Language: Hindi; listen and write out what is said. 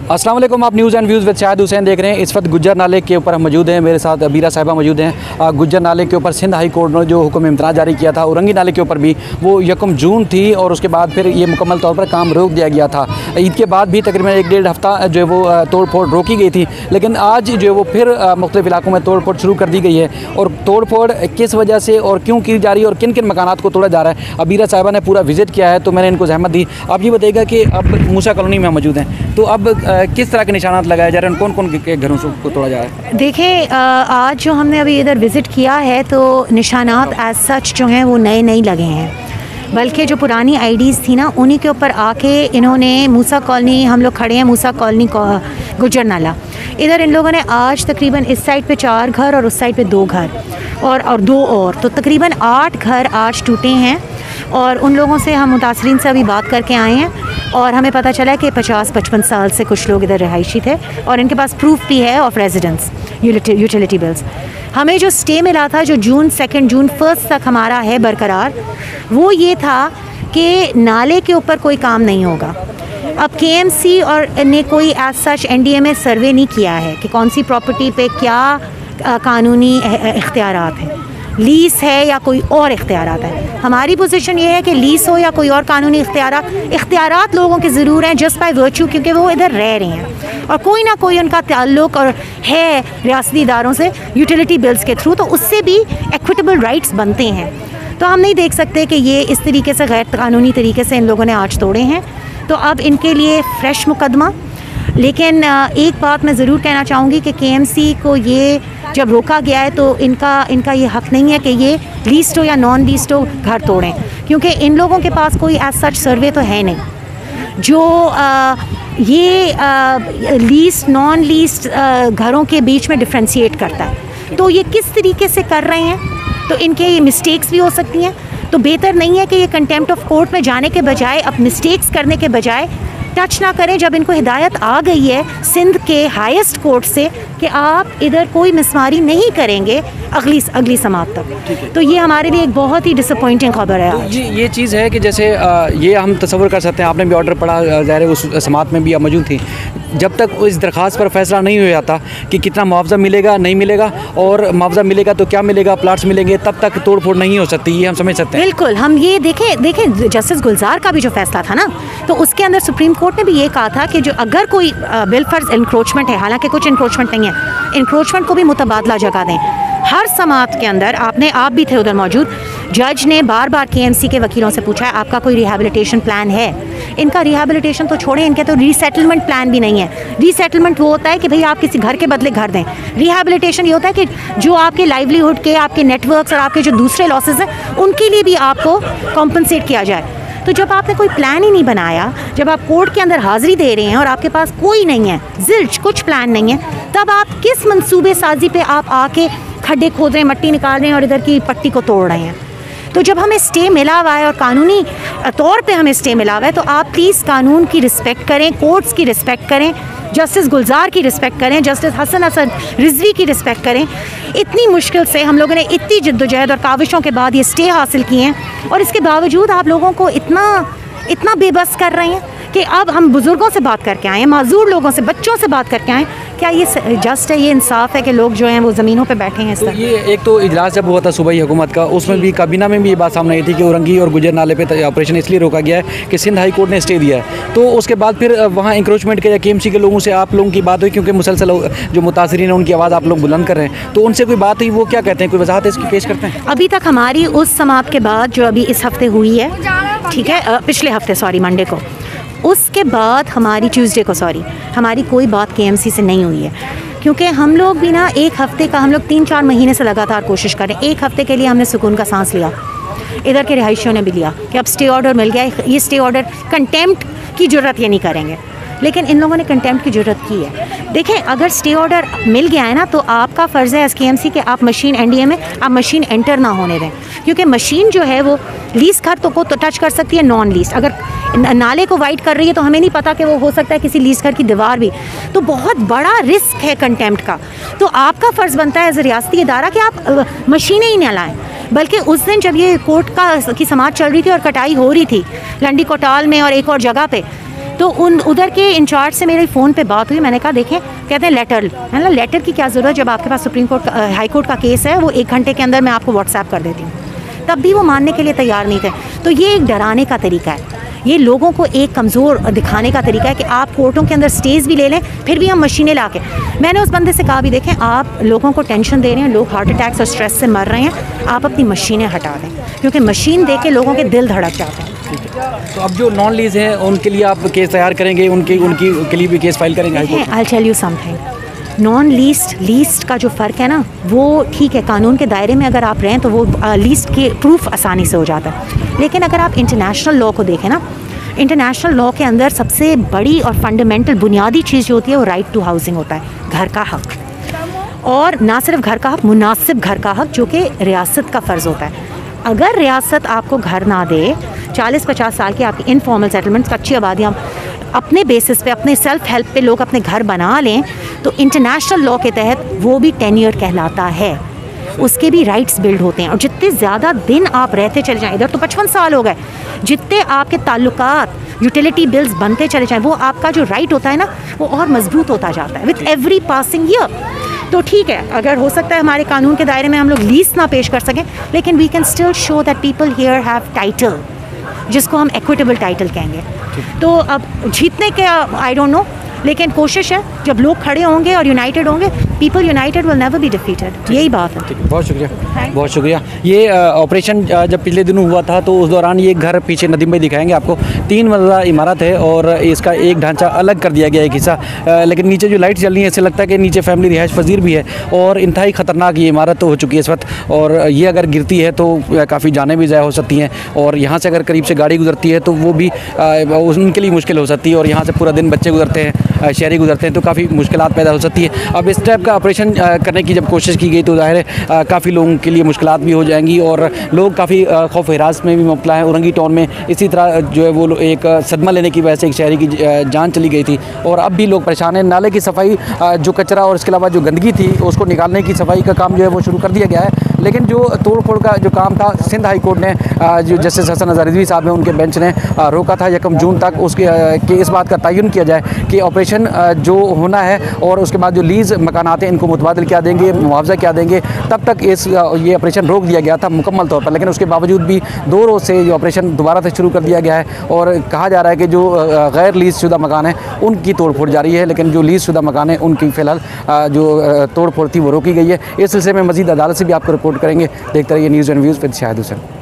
अस्सलाम वालेकुम, आप news and views with Shahid Hussain देख रहे हैं। इस वक्त गुज्जर नाले के ऊपर हम मौजूद हैं, मेरे साथ अबीरा साहिबा मौजूद हैं। गुज्जर नाले के ऊपर सिंध हाई कोर्ट ने जो हुक्म इम्तना जारी किया था, औरंगी नाले के ऊपर भी वो 1 जून थी और उसके बाद फिर ये मुकम्मल तौर पर काम रोक दिया गया था। ईद के बाद भी तकरीबन 1-1.5 हफ्ता जो है वो तोड़ फोड़ रोकी गई थी, लेकिन आज जो है वो फिर मुख्तलिफ इलाकों में तोड़ फोड़ शुरू कर दी गई है। और तोड़ फोड़ किस वजह से और क्यों की जा रही है और किन किन मकानात को तोड़ा जा रहा है, अबीरा साहिबा ने पूरा विज़िट किया है तो मैंने इनको जहमत दी। आप ये बताइएगा कि अब मूसा कॉलोनी में मौजूद हैं, तो अब किस तरह के निशानात लगाए जा रहे हैं, कौन कौन के घरों को तोड़ा जा रहा है? देखिए, आज जो हमने अभी इधर विज़िट किया है तो निशानात एज सच जो हैं वो नए नहीं लगे हैं, बल्कि जो पुरानी आईडीज़ थी ना उन्हीं के ऊपर आके इन्होंने मूसा कॉलोनी, हम लोग खड़े हैं मूसा कॉलोनी गुज्जर नाला, इधर इन लोगों ने आज तकरीबन इस साइड पे 4 घर और उस साइड पे 2 घर और 2 और, तो तकरीबन 8 घर आज टूटे हैं। और उन लोगों से हम मुतासरीन से अभी बात करके आए हैं और हमें पता चला है कि 50-55 साल से कुछ लोग इधर रहायशी थे और इनके पास प्रूफ भी है ऑफ रेजिडेंस, यूटिलिटी बिल्स। हमें जो स्टे मिला था जो जून 2 जून 1 तक हमारा है बरकरार, वो ये था कि नाले के ऊपर कोई काम नहीं होगा। अब KMC और ने कोई एज सच NDA में सर्वे नहीं किया है कि कौन सी प्रॉपर्टी पे क्या कानूनी इख्तियारात हैं, लीस है या कोई और इख्तियारात है। हमारी पोजीशन ये है कि लीस हो या कोई और कानूनी इख्तियारात लोगों के ज़रूर हैं जस्ट बाय वर्च्यू, क्योंकि वो इधर रह रहे हैं और कोई ना कोई उनका ताल्लुक़ और है रियासती इदारों से यूटिलिटी बिल्स के थ्रू, तो उससे भी इक्विटेबल राइट्स बनते हैं। तो हम नहीं देख सकते कि ये इस तरीके से गैर कानूनी तरीके से इन लोगों ने आज तोड़े हैं, तो अब इनके लिए फ़्रेश मुकदमा। लेकिन एक बात मैं ज़रूर कहना चाहूँगी कि KMC को ये जब रोका गया है तो इनका ये हक़ नहीं है कि ये लीस्ट हो या नॉन लीस्ट हो घर तोड़ें, क्योंकि इन लोगों के पास कोई एज सच सर्वे तो है नहीं जो ये लीस्ट नॉन लीस्ट घरों के बीच में डिफ्रेंशिएट करता है। तो ये किस तरीके से कर रहे हैं, तो इनके ये मिस्टेक्स भी हो सकती हैं। तो बेहतर नहीं है कि ये कंटेम्प्ट ऑफ कोर्ट में जाने के बजाय, अब मिस्टेक्स करने के बजाय टच ना करें। जब इनको हिदायत आ गई है सिंध के हाईएस्ट कोर्ट से कि आप इधर कोई मिसमारी नहीं करेंगे अगली समात तक, तो ये हमारे लिए एक बहुत ही डिसअपॉइंटिंग खबर है। जी, ये चीज़ है कि जैसे ये हम तसव्वुर कर सकते हैं, आपने भी ऑर्डर पढ़ा, ज़ाहिर है उस समात में भी आप मौजूद थी, जब तक इस दरख्वास्त पर फैसला नहीं हो जाता कि कितना मुआवजा मिलेगा नहीं मिलेगा और मुआवजा मिलेगा तो क्या मिलेगा, प्लाट्स मिलेंगे, तब तक तोड़ फोड़ नहीं हो सकती, ये हम समझ सकते हैं। बिल्कुल, हम ये देखें जस्टिस गुलजार का भी जो फैसला था ना, तो उसके अंदर सुप्रीम कोर्ट ने भी ये कहा था कि जो अगर कोई बिलफर्ज इंक्रोचमेंट है, हालांकि कुछ इंक्रोचमेंट नहीं है, इंक्रोचमेंट को भी मुतबादला जगह दें। हर समात के अंदर आप भी थे उधर मौजूद, जज ने बार बार KMC के वकीलों से पूछा है आपका कोई रिहैबिलिटेशन प्लान है। इनका रिहैबिलिटेशन तो छोड़ें, इनके तो रीसेटलमेंट प्लान भी नहीं है। रीसेटलमेंट वो होता है कि भाई आप किसी घर के बदले घर दें, रिहैबिलिटेशन ये होता है कि जो आपके लाइवलीहुड के, आपके नेटवर्क्स और आपके जो दूसरे लॉसेस हैं उनके लिए भी आपको कॉम्पनसेट किया जाए। तो जब आपने कोई प्लान ही नहीं बनाया, जब आप कोर्ट के अंदर हाज़िरी दे रहे हैं और आपके पास कोई नहीं है, ज़िल्च कुछ प्लान नहीं है, तब आप किस मंसूबे साजी पे आप आके खड्डे खोद रहे हैं, मट्टी निकाल रहे हैं और इधर की पट्टी को तोड़ रहे हैं। तो जब हमें स्टे मिला हुआ है और कानूनी तौर पे हमें स्टे मिला हुआ है, तो आप प्लीज़ कानून की रिस्पेक्ट करें, कोर्ट्स की रिस्पेक्ट करें, जस्टिस गुलजार की रिस्पेक्ट करें, जस्टिस हसन रिजवी की रिस्पेक्ट करें। इतनी मुश्किल से हम लोगों ने इतनी जद्दोजहद और काविशों के बाद ये स्टे हासिल किए हैं और इसके बावजूद आप लोगों को इतना बेबस कर रहे हैं कि अब हम बुज़ुर्गों से बात करके आए हैं, माजूर लोगों से, बच्चों से बात करके आए, क्या ये जस्ट है, ये इंसाफ है कि लोग जो हैं वो ज़मीनों पे बैठे हैं इस तरह? ये एक तो इजलास जब हुआ था सूबाई हुकूमत का, उसमें भी काबीना में भी ये बात सामने आई थी कि औरंगी और गुज्जर नाले पे ऑपरेशन इसलिए रोका गया है कि सिंध हाई कोर्ट ने स्टे दिया है। तो उसके बाद फिर वहाँ इंक्रोचमेंट के या KMC के लोगों से आप लोगों की बात हुई, क्योंकि मुसलसल जो मुतासरीन हैं उनकी आवाज़ आप लोग बुलंद कर रहे हैं, तो उनसे कोई बात हुई, वो क्या कहते हैं, कोई वजाहत इसकी पेश करते हैं? अभी तक हमारी उस समात के बाद जो अभी इस हफ्ते हुई है, ठीक है, पिछले हफ्ते सॉरी मंडे को, उसके बाद हमारी कोई बात KMC से नहीं हुई है, क्योंकि हम लोग भी ना एक हफ़्ते का, हम लोग 3-4 महीने से लगातार कोशिश करें। एक हफ़्ते के लिए हमने सुकून का सांस लिया, इधर के रिहायशियों ने भी लिया कि अब स्टे ऑर्डर मिल गया है, ये स्टे ऑर्डर कंटेम्प्ट की ज़रूरत ये नहीं करेंगे, लेकिन इन लोगों ने कंटेम्प्ट की ज़रूरत की है। देखें, अगर स्टे ऑर्डर मिल गया है ना, तो आपका फ़र्ज़ है एस KMC कि आप मशीन NDA में आप मशीन एंटर ना होने दें, क्योंकि मशीन जो है वो लीज घर तो को तो टच कर सकती है, नॉन लीज अगर नाले को वाइड कर रही है तो हमें नहीं पता कि वो हो सकता है किसी लीज घर की दीवार भी, तो बहुत बड़ा रिस्क है कंटेम्प्ट का। तो आपका फ़र्ज़ बनता है एज रियासती इदारा कि आप मशीनें ही ना लाएँ, बल्कि उस दिन जब ये कोर्ट की समात चल रही थी और कटाई हो रही थी लंडी कोटाल में और एक और जगह पे, तो उधर के इंचार्ज से मेरे फ़ोन पे बात हुई, मैंने कहा देखें, कहते हैं लेटर है ना, लेटर की क्या ज़रूरत, जब आपके पास सुप्रीम कोर्ट हाई कोर्ट का केस है, वो 1 घंटे के अंदर मैं आपको व्हाट्सएप कर देती हूँ। तब भी वो मानने के लिए तैयार नहीं थे। तो ये एक डराने का तरीका है, ये लोगों को एक कमज़ोर दिखाने का तरीका है कि आप कोर्टों के अंदर स्टेज भी ले लें, फिर भी हम मशीनें ला के। मैंने उस बंदे से कहा भी देखें, आप लोगों को टेंशन दे रहे हैं, लोग हार्ट अटैक्स और स्ट्रेस से मर रहे हैं, आप अपनी मशीनें हटा दें, क्योंकि मशीन देख के लोगों के दिल धड़क जाते हैं। तो अब जो नॉन लीज है उनके लिए आप केस तैयार करेंगे, उनकी के लिए भी केस फाइल करेंगे? I tell you something, non least का जो फ़र्क है ना, वो ठीक है, कानून के दायरे में अगर आप रहें तो वो लीस्ट के प्रूफ आसानी से हो जाता है। लेकिन अगर आप इंटरनेशनल लॉ को देखें ना, इंटरनेशनल लॉ के अंदर सबसे बड़ी और फंडामेंटल बुनियादी चीज़ जो होती है वो राइट टू हाउसिंग होता है, घर का हक। और ना सिर्फ घर का हक, मुनासिब घर का हक, जो कि रियासत का फ़र्ज़ होता है। अगर रियासत आपको घर ना दे, 40-50 साल की आपकी इनफॉर्मल सेटलमेंट्स, कच्ची आबादी, हम अपने बेसिस पे, अपने सेल्फ हेल्प पे लोग अपने घर बना लें, तो इंटरनेशनल लॉ के तहत वो भी टेन्योर कहलाता है, उसके भी राइट्स बिल्ड होते हैं। और जितने ज़्यादा दिन आप रहते चले जाएं, इधर तो 55 साल हो गए, जितने आपके ताल्लुकात, यूटिलिटी बिल्स बनते चले जाएं, वो आपका जो राइट होता है ना, वो और मजबूत होता जाता है विथ एवरी पासिंग ईयर। तो ठीक है, अगर हो सकता है हमारे कानून के दायरे में हम लोग लीज ना पेश कर सकें, लेकिन we can still show that people here have title, जिसको हम इक्विटेबल टाइटल कहेंगे। तो अब जीतने के आई डोंट नो, लेकिन कोशिश है, जब लोग खड़े होंगे और यूनाइटेड होंगे, people United will never be defeated, यही बात है। बहुत शुक्रिया, बहुत शुक्रिया। ये ऑपरेशन जब पिछले दिनों हुआ था तो उस दौरान ये घर पीछे नदीम भाई दिखाएंगे आपको, 3 मंजिला इमारत है और इसका एक ढांचा अलग कर दिया गया, एक हिस्सा, लेकिन नीचे जो लाइट चल रही है ऐसे लगता है कि नीचे फैमिली रिहाइश पजीर भी है और इंतहाई ख़तरनाक ये इमारत तो हो चुकी है इस वक्त। और ये अगर गिरती है तो काफ़ी जानें भी ज़ाया हो सकती हैं, और यहाँ से अगर करीब से गाड़ी गुजरती है तो वो भी उनके लिए मुश्किल हो सकती है, और यहाँ से पूरा दिन बच्चे गुजरते हैं, शहरी गुजरते हैं, तो काफ़ी मुश्किलात पैदा हो सकती है। अब इस टाइप का ऑपरेशन करने की जब कोशिश की गई तो ज़ाहिर है काफ़ी लोगों के लिए मुश्किलात भी हो जाएंगी, और लोग काफ़ी खौफ हिरास में भी मुब्तला हैं। औरंगी टाउन में इसी तरह जो है वो एक सदमा लेने की वजह से एक शहरी की जान चली गई थी, और अब भी लोग परेशान हैं। नाले की सफाई, जो कचरा और इसके अलावा जो गंदगी थी उसको निकालने की सफाई का काम जो है वो शुरू कर दिया गया है, लेकिन जो तोड़ फोड़ का जो काम था, सिंध हाई कोर्ट ने, जो जस्टिस हसन अज़हर रिजवी साहब हैं, उनके बेंच ने रोका था 1 जून तक उसके कि इस बात का तयन किया जाए कि ऑपरेशन जो होना है और उसके बाद जो लीज़ मकानात हैं इनको मुतबादिल क्या देंगे, मुआवजा क्या देंगे, तब तक ये ऑपरेशन रोक दिया गया था मुकम्मल तौर पर। लेकिन उसके बावजूद भी 2 रोज़ से ये ऑपरेशन दोबारा से शुरू कर दिया गया है, और कहा जा रहा है कि जो गैर लीज़ शुदा मकान हैं उनकी तोड़ फोड़ जारी है, लेकिन जो लीज़ शुदा मकान हैं उनकी फ़िलहाल जो तोड़ फोड़ थी वो रोकी गई है। इस सिलसिले में मज़ीद अदालत से भी आपको रिपोर्ट करेंगे। देखते रहिए news and views with Shahid Hussain.